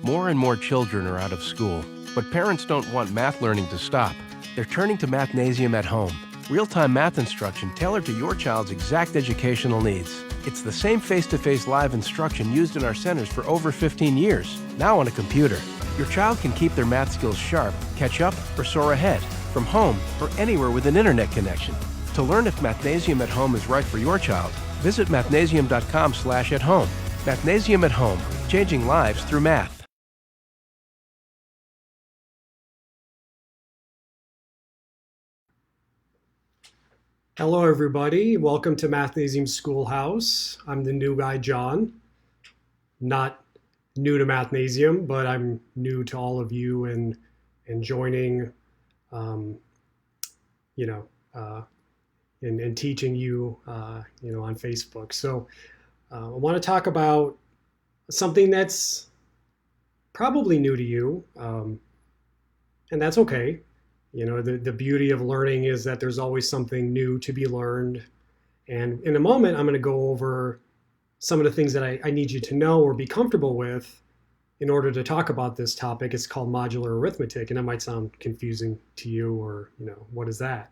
More and more children are out of school, but parents don't want math learning to stop. They're turning to Mathnasium at Home. Real-time math instruction tailored to your child's exact educational needs. It's the same face-to-face live instruction used in our centers for over 15 years, now on a computer. Your child can keep their math skills sharp, catch up, or soar ahead, from home or anywhere with an internet connection. To learn if Mathnasium at Home is right for your child, visit mathnasium.com/at-home. Mathnasium at Home, changing lives through math. Hello, everybody. Welcome to Mathnasium Schoolhouse. I'm the new guy, John. Not new to Mathnasium, but I'm new to all of you and joining, and teaching you, on Facebook. So I want to talk about something that's probably new to you, and that's okay. The beauty of learning is that there's always something new to be learned. And in a moment, I'm going to go over some of the things that I need you to know or be comfortable with in order to talk about this topic. It's called modular arithmetic, and that might sound confusing to you, or, what is that?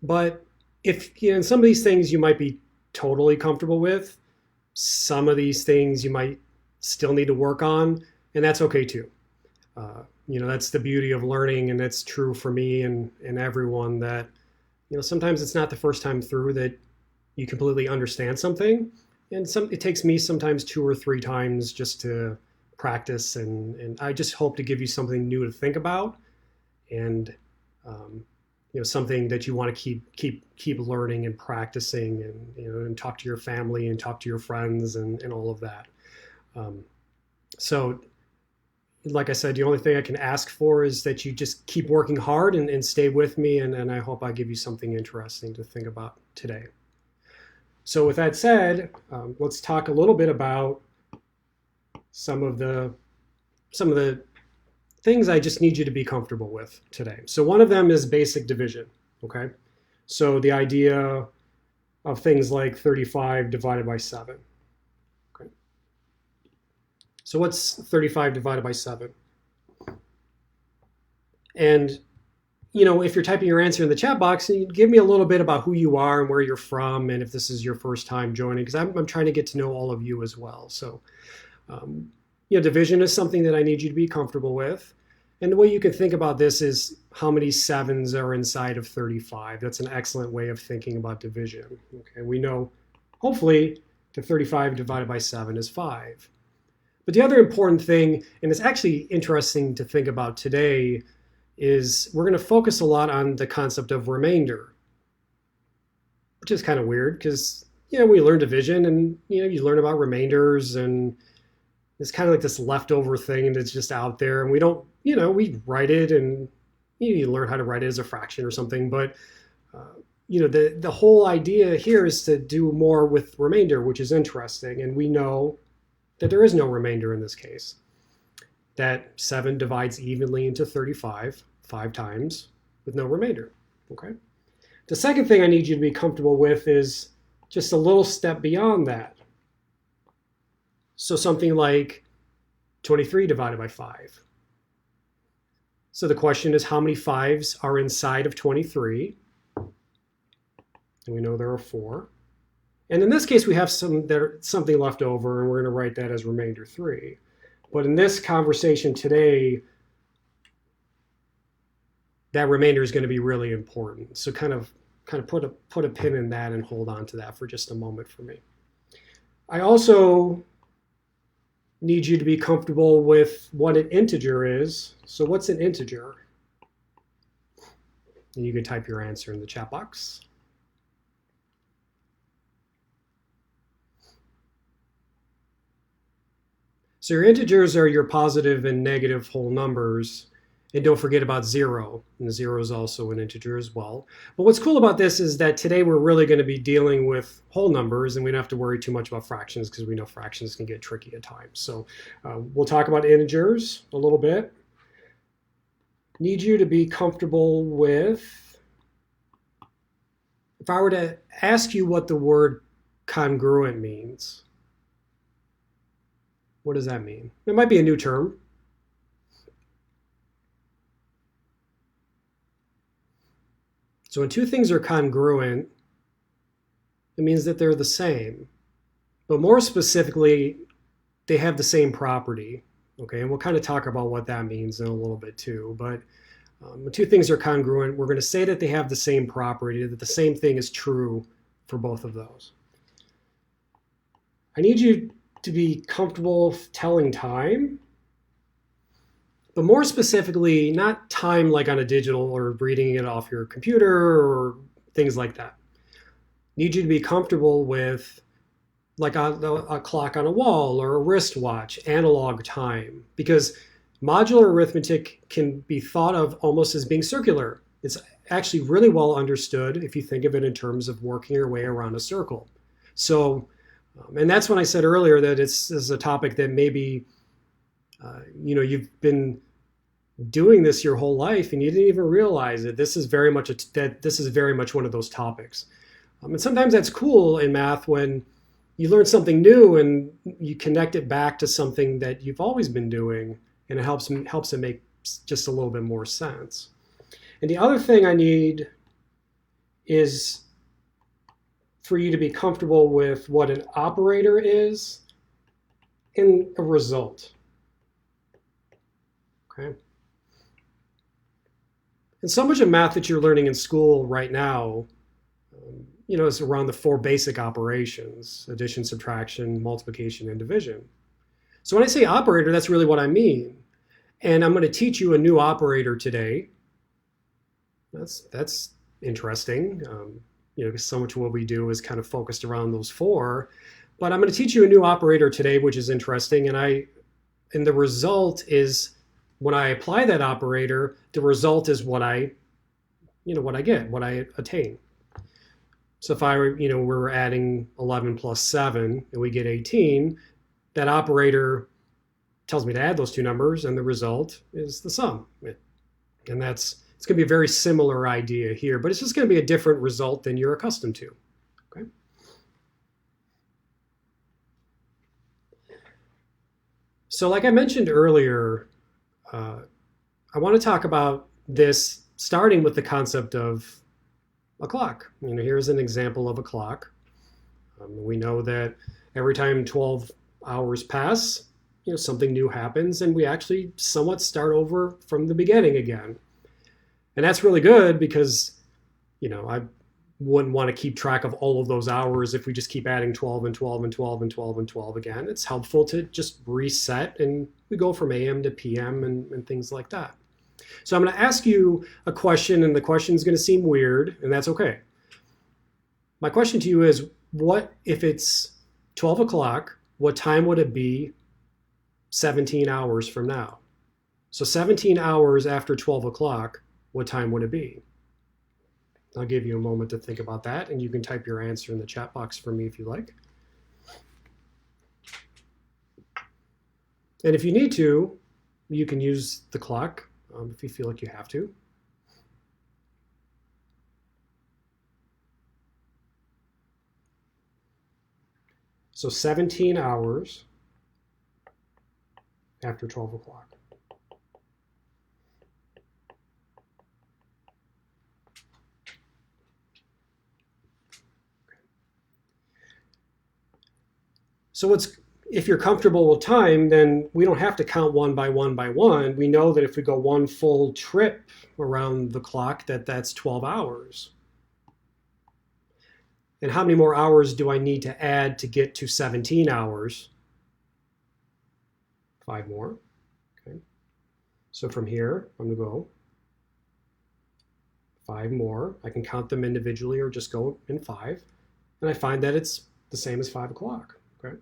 But if, some of these things you might be totally comfortable with, some of these things you might still need to work on, and that's okay too. That's the beauty of learning, and that's true for me and everyone, that, sometimes it's not the first time through that you completely understand something. And it takes me sometimes 2 or 3 times just to practice. And I just hope to give you something new to think about, and, something that you want to keep learning and practicing, and talk to your family and talk to your friends and all of that. So like I said, the only thing I can ask for is that you just keep working hard and stay with me, and I hope I give you something interesting to think about today. So with that said, let's talk a little bit about some of the things I just need you to be comfortable with today. So one of them is basic division, okay? So the idea of things like 35 divided by 7. So what's 35 divided by 7? And, if you're typing your answer in the chat box, give me a little bit about who you are and where you're from, and if this is your first time joining, because I'm trying to get to know all of you as well. So, division is something that I need you to be comfortable with. And the way you can think about this is how many 7s are inside of 35. That's an excellent way of thinking about division. Okay, we know, hopefully, that 35 divided by 7 is 5. But the other important thing, and it's actually interesting to think about today, is we're going to focus a lot on the concept of remainder, which is kind of weird because, we learn division, and, you learn about remainders, and it's kind of like this leftover thing that's just out there, and we don't, we write it, and you learn how to write it as a fraction or something. But, the whole idea here is to do more with remainder, which is interesting. And we know that there is no remainder in this case, that 7 divides evenly into 35 5 times with no remainder, okay? The second thing I need you to be comfortable with is just a little step beyond that. So something like 23 divided by 5. So the question is, how many 5s are inside of 23? And we know there are 4. And in this case, we have something left over, and we're going to write that as remainder 3. But in this conversation today, that remainder is going to be really important. So kind of put a pin in that and hold on to that for just a moment for me. I also need you to be comfortable with what an integer is. So what's an integer? And you can type your answer in the chat box. So your integers are your positive and negative whole numbers. And don't forget about 0. And the 0 is also an integer as well. But what's cool about this is that today we're really going to be dealing with whole numbers, and we don't have to worry too much about fractions, because we know fractions can get tricky at times. So we'll talk about integers a little bit. Need you to be comfortable with, if I were to ask you what the word congruent means, What does that mean? It might be a new term. So when two things are congruent, it means that they're the same. But more specifically, they have the same property. Okay, and we'll kind of talk about what that means in a little bit too. But when two things are congruent, we're going to say that they have the same property, that the same thing is true for both of those. I need you to be comfortable telling time, but more specifically, not time like on a digital or reading it off your computer or things like that. Need you to be comfortable with like a clock on a wall or a wristwatch, analog time, because modular arithmetic can be thought of almost as being circular. It's actually really well understood if you think of it in terms of working your way around a circle. So, and that's when I said earlier that this is a topic that maybe, you've been doing this your whole life and you didn't even realize it. This is very much one of those topics. And sometimes that's cool in math when you learn something new and you connect it back to something that you've always been doing, and it helps it make just a little bit more sense. And the other thing I need is for you to be comfortable with what an operator is and a result. Okay? And so much of math that you're learning in school right now, is around the four basic operations: addition, subtraction, multiplication, and division. So when I say operator, that's really what I mean. And I'm going to teach you a new operator today. That's interesting. Because so much of what we do is kind of focused around those four. But I'm going to teach you a new operator today, which is interesting. And the result is, when I apply that operator, the result is what I get, what I attain. So if we're adding 11 plus 7 and we get 18, that operator tells me to add those two numbers, and the result is the sum. And it's going to be a very similar idea here, but it's just going to be a different result than you're accustomed to. Okay? So like I mentioned earlier, I want to talk about this starting with the concept of a clock. Here's an example of a clock. We know that every time 12 hours pass, something new happens, and we actually somewhat start over from the beginning again. And that's really good because, I wouldn't want to keep track of all of those hours if we just keep adding 12 and 12 and 12 and 12 and 12 again. It's helpful to just reset, and we go from AM to PM and things like that. So I'm going to ask you a question, and the question is going to seem weird, and that's okay. My question to you is, what if it's 12 o'clock, what time would it be 17 hours from now? So 17 hours after 12 o'clock, what time would it be? I'll give you a moment to think about that, and you can type your answer in the chat box for me if you like. And if you need to, you can use the clock if you feel like you have to. So 17 hours after 12 o'clock. So if you're comfortable with time, then we don't have to count one by one by one. We know that if we go one full trip around the clock, that's 12 hours. And how many more hours do I need to add to get to 17 hours? 5 more. Okay. So from here, I'm going to go 5 more. I can count them individually or just go in 5. And I find that it's the same as 5 o'clock. Okay.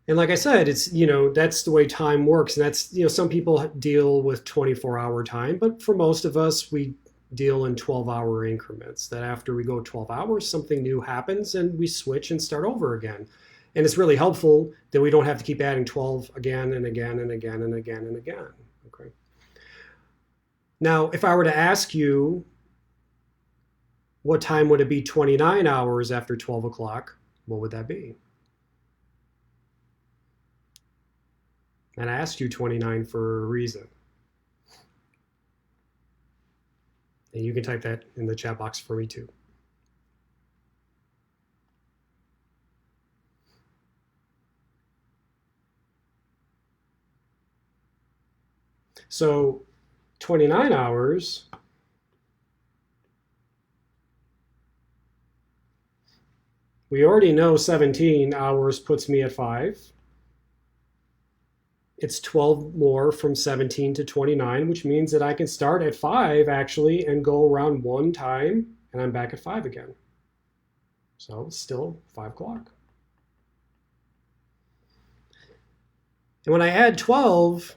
And like I said, it's, that's the way time works. And that's, some people deal with 24-hour time, but for most of us, we deal in 12-hour increments, that after we go 12 hours, something new happens and we switch and start over again. And it's really helpful that we don't have to keep adding 12 again and again and again and again and again. Okay. Now, if I were to ask you, what time would it be 29 hours after 12 o'clock? What would that be? And I asked you 29 for a reason. And you can type that in the chat box for me too. So 29 hours we already know 17 hours puts me at 5. It's 12 more from 17 to 29, which means that I can start at 5 actually and go around 1 time and I'm back at 5 again. So it's still 5 o'clock. And when I add 12,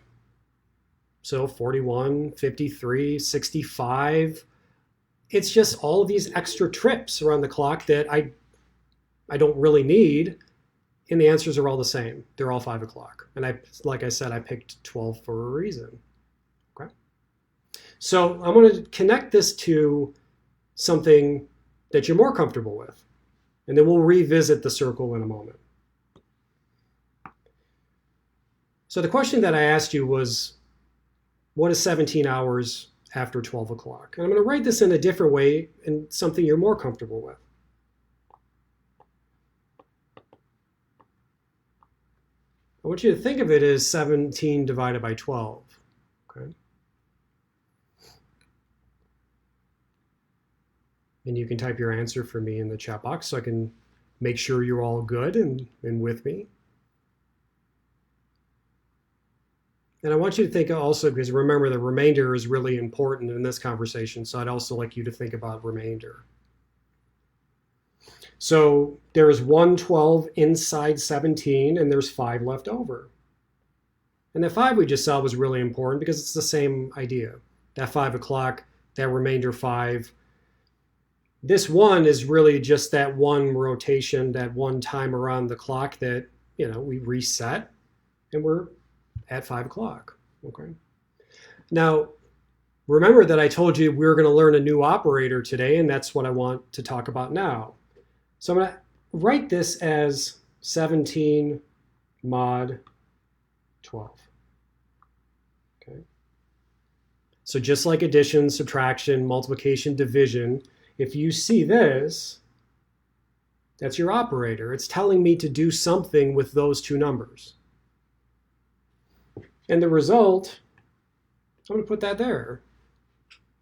so 41, 53, 65, it's just all of these extra trips around the clock that I don't really need. And the answers are all the same. They're all 5 o'clock. And like I said, I picked 12 for a reason. Okay. So I'm going to connect this to something that you're more comfortable with. And then we'll revisit the circle in a moment. So the question that I asked you was, what is 17 hours after 12 o'clock? And I'm going to write this in a different way and something you're more comfortable with. I want you to think of it as 17 divided by 12. Okay. And you can type your answer for me in the chat box so I can make sure you're all good and with me. And I want you to think also, because remember the remainder is really important in this conversation, so I'd also like you to think about remainder. So there is 112 inside 17 and there's 5 left over. And that 5 we just saw was really important because it's the same idea. That 5 o'clock, that remainder 5. This 1 is really just that one rotation, that one time around the clock that, we reset and we're at 5 o'clock. Okay. Now, remember that I told you we were going to learn a new operator today, and that's what I want to talk about now. So I'm going to write this as 17 mod 12. Okay. So just like addition, subtraction, multiplication, division, if you see this, that's your operator. It's telling me to do something with those two numbers. And the result, I'm going to put that there.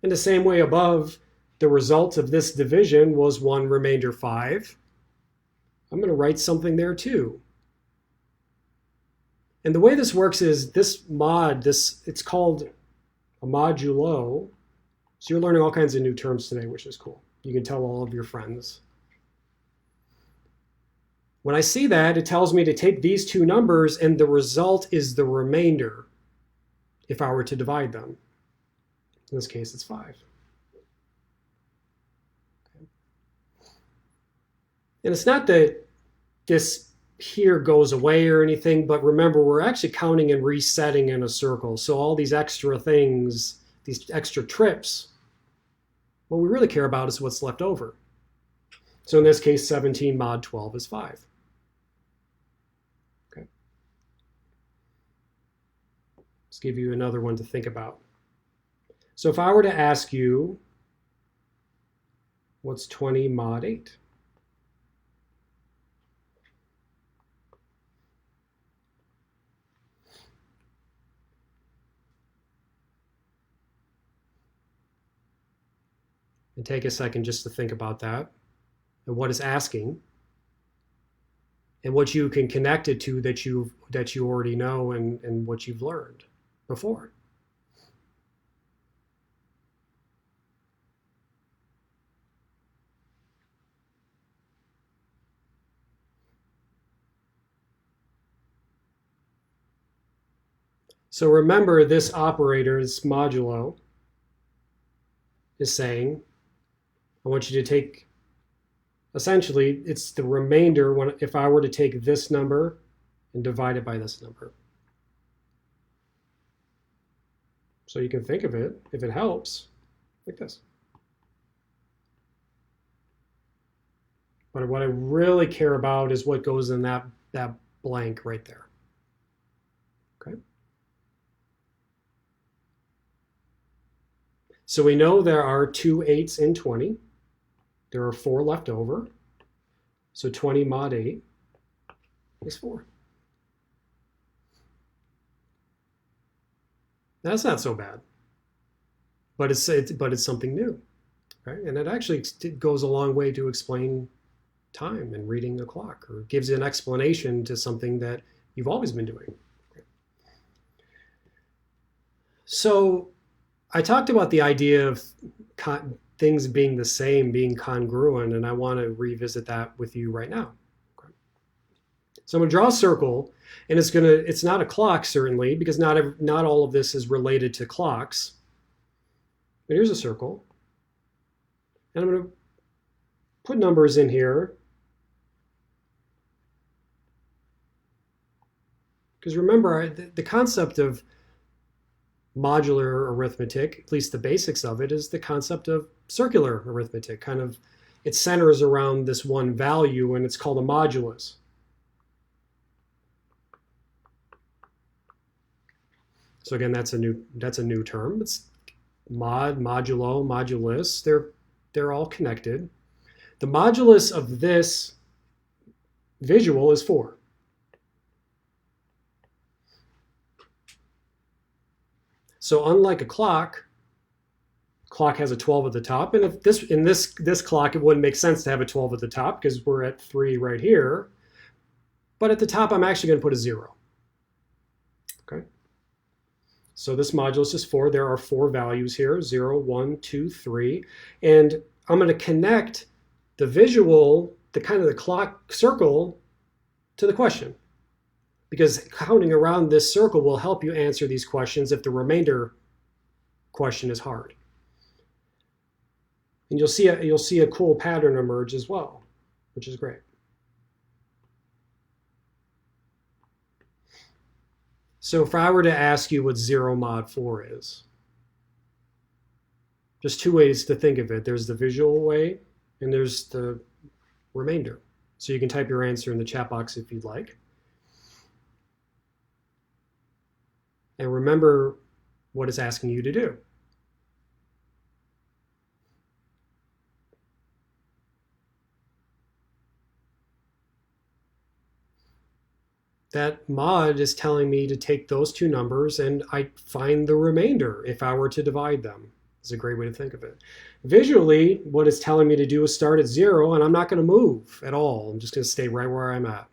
In the same way above, the result of this division was 1 remainder 5. I'm going to write something there too. And the way this works is this mod, it's called a modulo. So you're learning all kinds of new terms today, which is cool. You can tell all of your friends. When I see that, it tells me to take these two numbers and the result is the remainder if I were to divide them. In this case, it's 5. Okay. And it's not that this here goes away or anything, but remember, we're actually counting and resetting in a circle. So all these extra things, these extra trips, what we really care about is what's left over. So in this case, 17 mod 12 is 5. Okay. Let's give you another one to think about. So if I were to ask you, what's 20 mod 8? And take a second just to think about that and what it's asking and what you can connect it to that you already know and what you've learned before. So remember, this operator, this modulo, is saying, I want you to take, essentially, it's the remainder if I were to take this number and divide it by this number. So you can think of it, if it helps, like this. But what I really care about is what goes in that blank right there. Okay. So we know there are 2 8s in 20. There are 4 left over. So 20 mod 8 is 4. That's not so bad. But it's something new. Right? And it actually goes a long way to explain time and reading a clock, or gives you an explanation to something that you've always been doing. So I talked about the idea of things being the same, being congruent, and I want to revisit that with you right now. Okay. So I'm going to draw a circle, and it's not a clock certainly, because not all of this is related to clocks. But here's a circle, and I'm going to put numbers in here. Because remember, the concept of modular arithmetic, at least the basics of it, is the concept of circular arithmetic. Kind of, it centers around this one value, and it's called a modulus. So again, that's a new term. It's mod, modulo, modulus. They're all connected. The modulus of this visual is 4. So unlike a clock has a 12 at the top, and if in this clock, it wouldn't make sense to have a 12 at the top because we're at 3 right here. But at the top, I'm actually going to put a 0. Okay. So this modulus is 4. There are 4 values here: 0, 1, 2, 3, and I'm going to connect the visual, the clock circle, to the question. Because counting around this circle will help you answer these questions if the remainder question is hard. And you'll see a cool pattern emerge as well, which is great. So if I were to ask you what 0 mod 4 is, there's 2 ways to think of it. There's the visual way, and there's the remainder. So you can type your answer in the chat box if you'd like. And remember what it's asking you to do. That mod is telling me to take those 2 numbers and I find the remainder if I were to divide them. It's a great way to think of it. Visually, what it's telling me to do is start at 0, and I'm not going to move at all. I'm just going to stay right where I'm at.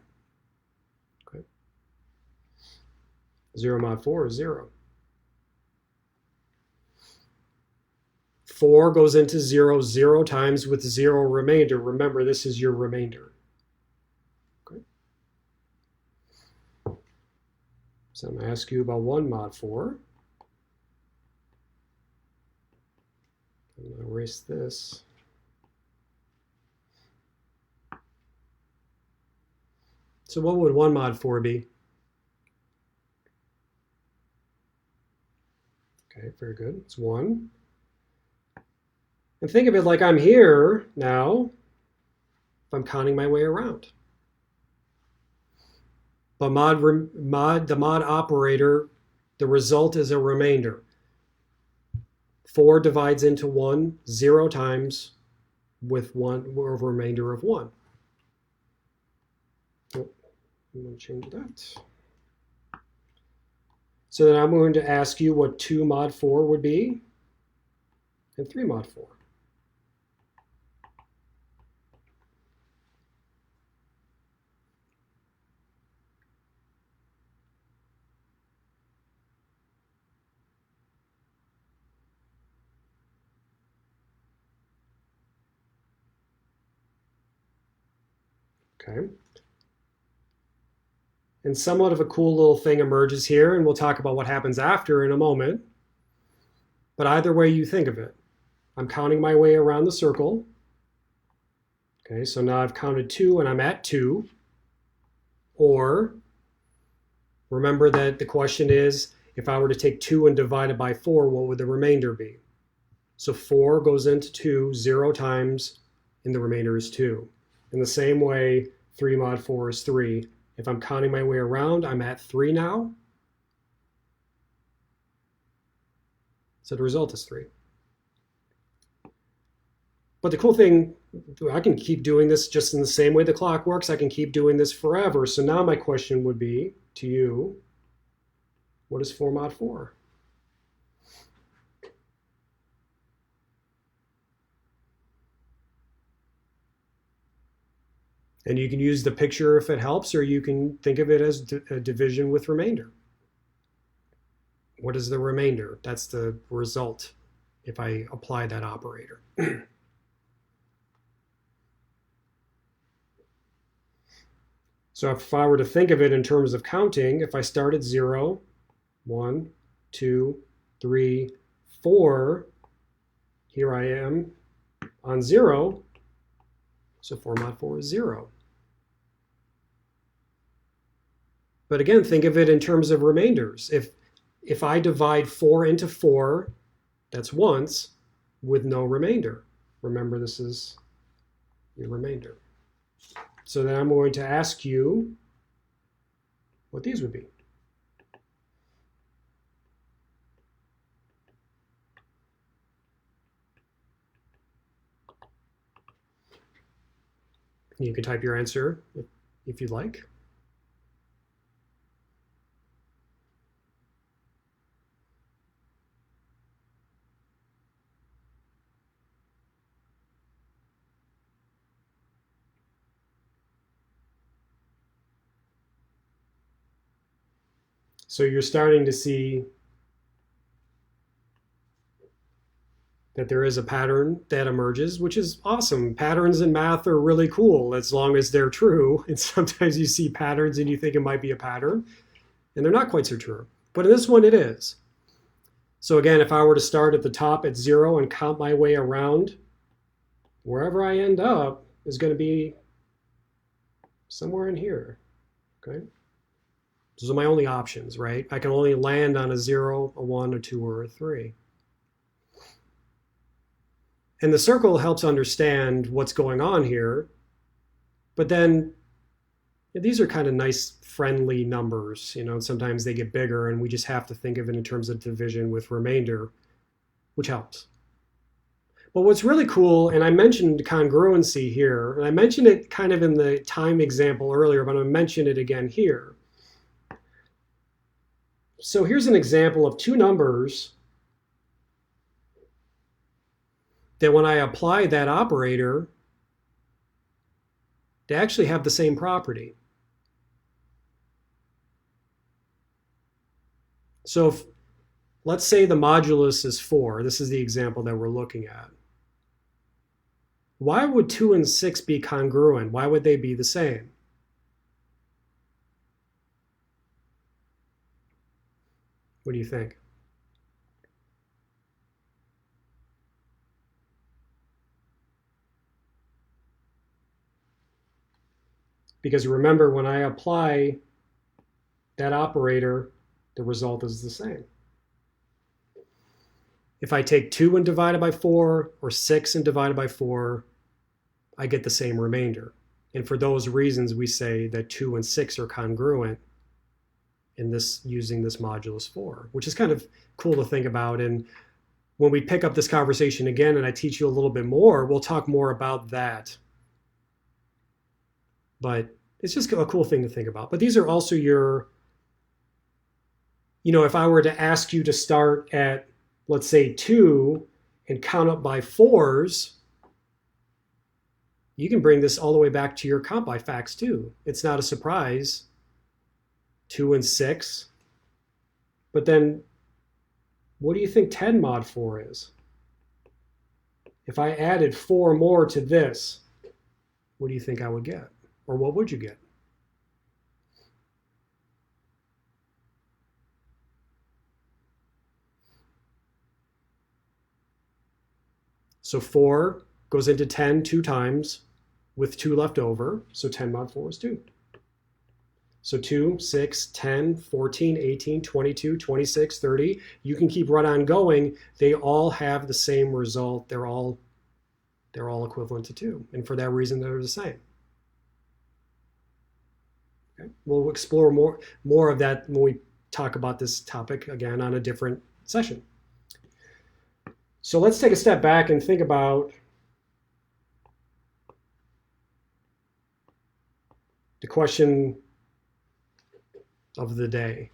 Okay. 0 mod 4 is 0. 4 goes into 0 0 times with 0 remainder. Remember, this is your remainder. Okay. So I'm going to ask you about 1 mod 4. I'm going to erase this. So what would 1 mod 4 be? Okay, very good. It's 1. And think of it like I'm here now if I'm counting my way around. But the mod operator, the result is a remainder. 4 divides into 1 0 times with a remainder of 1. Oh, I'm going to change that. So then I'm going to ask you what 2 mod 4 would be, and 3 mod 4. Okay. And somewhat of a cool little thing emerges here, and we'll talk about what happens after in a moment. But either way you think of it, I'm counting my way around the circle. Okay, so now I've counted 2 and I'm at 2. Or, remember that the question is, if I were to take 2 and divide it by 4, what would the remainder be? So 4 goes into 2 0 times, and the remainder is 2. In the same way, 3 mod 4 is 3. If I'm counting my way around, I'm at 3 now. So the result is 3. But the cool thing, I can keep doing this just in the same way the clock works. I can keep doing this forever. So now my question would be to you, what is 4 mod 4? And you can use the picture if it helps, or you can think of it as a division with remainder. What is the remainder? That's the result if I apply that operator. So if I were to think of it in terms of counting, if I start at 0, 1, 2, 3, 4, here I am on 0, so 4 mod 4 is 0. But again, think of it in terms of remainders. If I divide 4 into 4, that's once with no remainder. Remember, this is your remainder. So then I'm going to ask you what these would be. You can type your answer if you'd like. So you're starting to see that there is a pattern that emerges, which is awesome. Patterns in math are really cool as long as they're true. And sometimes you see patterns and you think it might be a pattern, and they're not quite so true. But in this one, it is. So again, if I were to start at the top at 0 and count my way around, wherever I end up is going to be somewhere in here, okay? Those are my only options, right? I can only land on a 0, a 1, a 2, or a 3. And the circle helps understand what's going on here. But then these are kind of nice, friendly numbers. Sometimes they get bigger, and we just have to think of it in terms of division with remainder, which helps. But what's really cool, and I mentioned congruency here, and I mentioned it kind of in the time example earlier, but I'm going to mention it again here. So here's an example of two numbers that when I apply that operator, they actually have the same property. So let's say the modulus is 4. This is the example that we're looking at. Why would 2 and 6 be congruent? Why would they be the same? What do you think? Because remember, when I apply that operator, the result is the same. If I take 2 and divide it by 4, or 6 and divide it by 4, I get the same remainder. And for those reasons, we say that 2 and 6 are congruent in this, using this modulus 4, which is kind of cool to think about. And when we pick up this conversation again and I teach you a little bit more, we'll talk more about that. But it's just a cool thing to think about. But these are also your, if I were to ask you to start at, let's say, 2 and count up by 4s, you can bring this all the way back to your count by facts too. It's not a surprise. 2 and 6. But then what do you think 10 mod 4 is? If I added 4 more to this, what do you think I would get? Or what would you get? So 4 goes into 10 2 times with 2 left over. So 10 mod 4 is 2. So 2, 6, 10, 14, 18, 22, 26, 30. You can keep right on going. They all have the same result. They're all equivalent to 2. And for that reason, they're the same. we'll explore more of that when we talk about this topic again on a different session. So let's take a step back and think about the question of the day.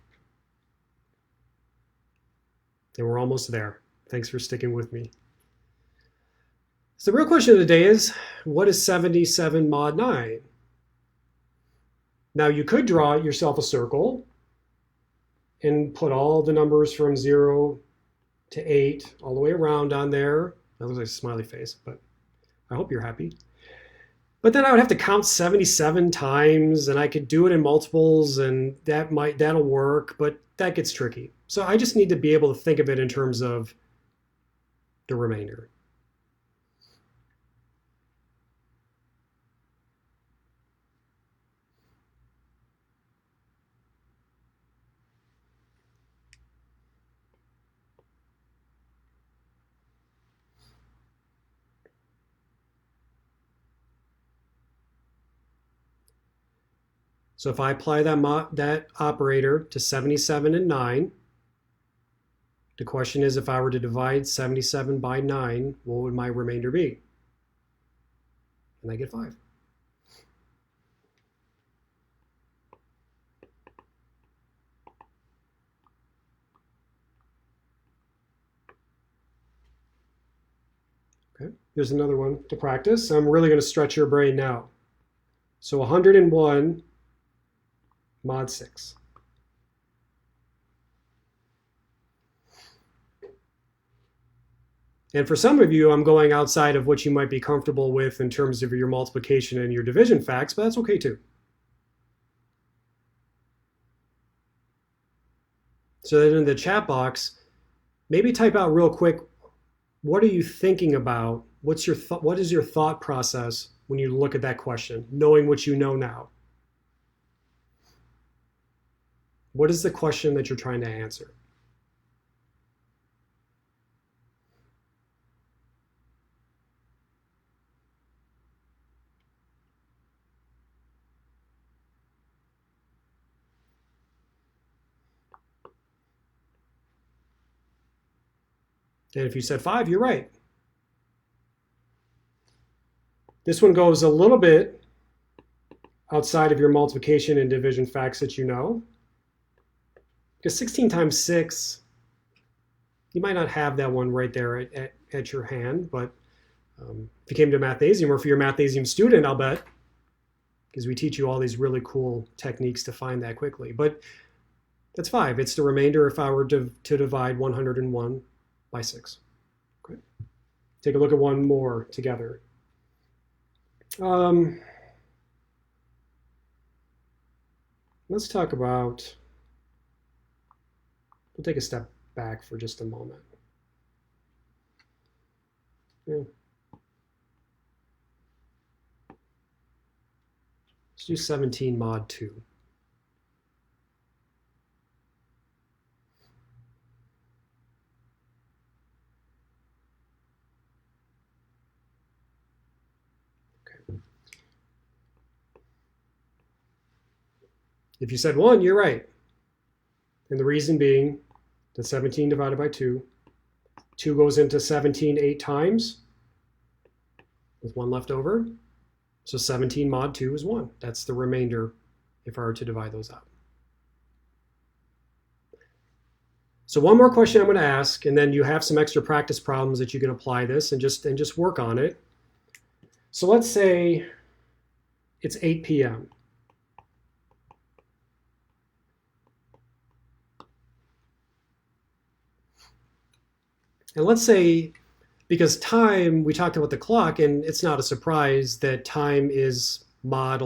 And we're almost there. Thanks for sticking with me. So the real question of the day is, what is 77 mod 9? Now you could draw yourself a circle and put all the numbers from 0 to 8 all the way around on there. That looks like a smiley face, but I hope you're happy. But then I would have to count 77 times, and I could do it in multiples, and that'll work, but that gets tricky. So I just need to be able to think of it in terms of the remainder. So if I apply that operator to 77 and 9, the question is, if I were to divide 77 by 9, what would my remainder be? And I get 5. Okay, here's another one to practice. I'm really going to stretch your brain now. So 101 mod 6. And for some of you, I'm going outside of what you might be comfortable with in terms of your multiplication and your division facts, but that's okay too. So then in the chat box, maybe type out real quick, what are you thinking about? What is your thought process when you look at that question, knowing what you know now? What is the question that you're trying to answer? And if you said 5, you're right. This one goes a little bit outside of your multiplication and division facts that you know. Because 16 times 6, you might not have that one right there at your hand, but if you came to Mathnasium, or if you're a Mathnasium student, I'll bet, because we teach you all these really cool techniques to find that quickly. But that's 5. It's the remainder if I were to divide 101 by 6. Okay. Take a look at one more together. Let's talk about, we'll take a step back for just a moment. Yeah. Let's do 17 mod 2. If you said 1, you're right. And the reason being that 17 divided by 2, 2 goes into 17 8 times with 1 left over. So 17 mod 2 is 1. That's the remainder if I were to divide those out. So one more question I'm going to ask, and then you have some extra practice problems that you can apply this and just work on it. So let's say it's 8 p.m. And let's say, because time, we talked about the clock, and it's not a surprise that time is mod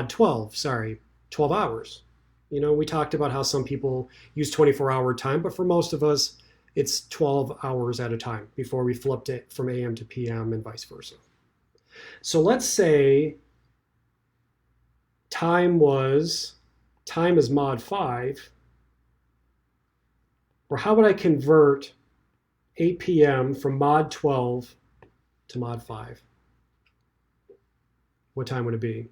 12, 12 hours. You know, we talked about how some people use 24-hour time, but for most of us, it's 12 hours at a time before we flipped it from AM to PM and vice versa. So let's say time is mod 5, or how would I convert 8 p.m. from mod 12 to mod 5? What time would it be?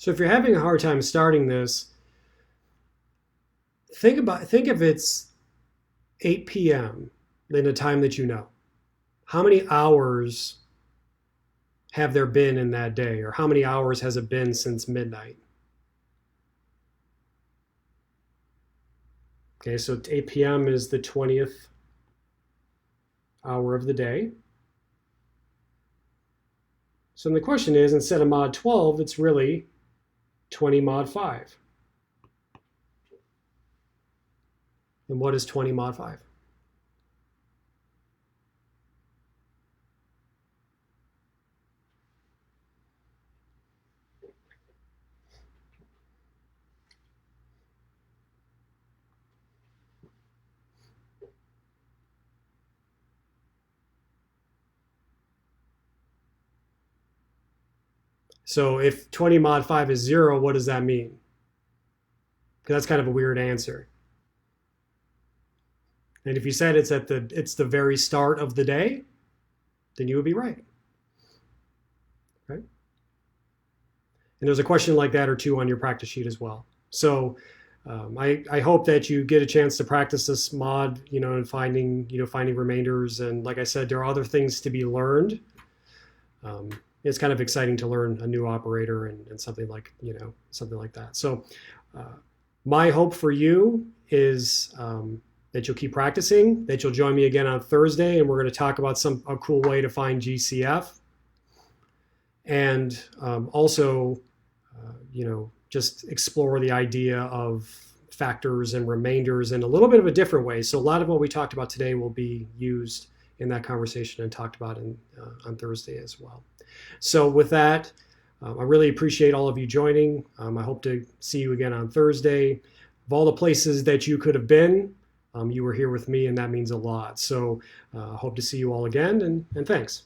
So if you're having a hard time starting this, think if it's 8 p.m. in a time that you know. How many hours have there been in that day, or how many hours has it been since midnight? Okay, so 8 p.m. is the 20th hour of the day. So the question is, instead of mod 12, it's really 20 mod 5. And what is 20 mod 5? So if 20 mod 5 is 0, what does that mean? Because that's kind of a weird answer. And if you said it's the very start of the day, then you would be right. Right? And there's a question like that or two on your practice sheet as well. So I hope that you get a chance to practice this mod, and finding remainders. And like I said, there are other things to be learned. It's kind of exciting to learn a new operator and something like that. So my hope for you is that you'll keep practicing, that you'll join me again on Thursday, and we're going to talk about a cool way to find GCF. And also, just explore the idea of factors and remainders in a little bit of a different way. So a lot of what we talked about today will be used in that conversation and talked about on Thursday as well. So with that, I really appreciate all of you joining. I hope to see you again on Thursday. Of all the places that you could have been, you were here with me, and that means a lot. So hope to see you all again, and thanks.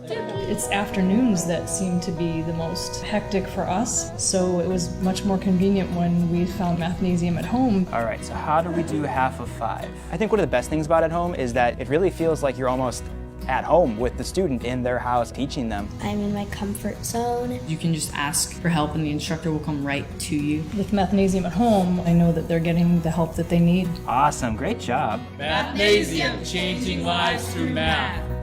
It's afternoons that seem to be the most hectic for us, so it was much more convenient when we found Mathnasium at home. All right, so how do we do half of 5? I think one of the best things about at home is that it really feels like you're almost at home with the student in their house teaching them. I'm in my comfort zone. You can just ask for help and the instructor will come right to you. With Mathnasium at home, I know that they're getting the help that they need. Awesome, great job. Mathnasium, changing lives through math.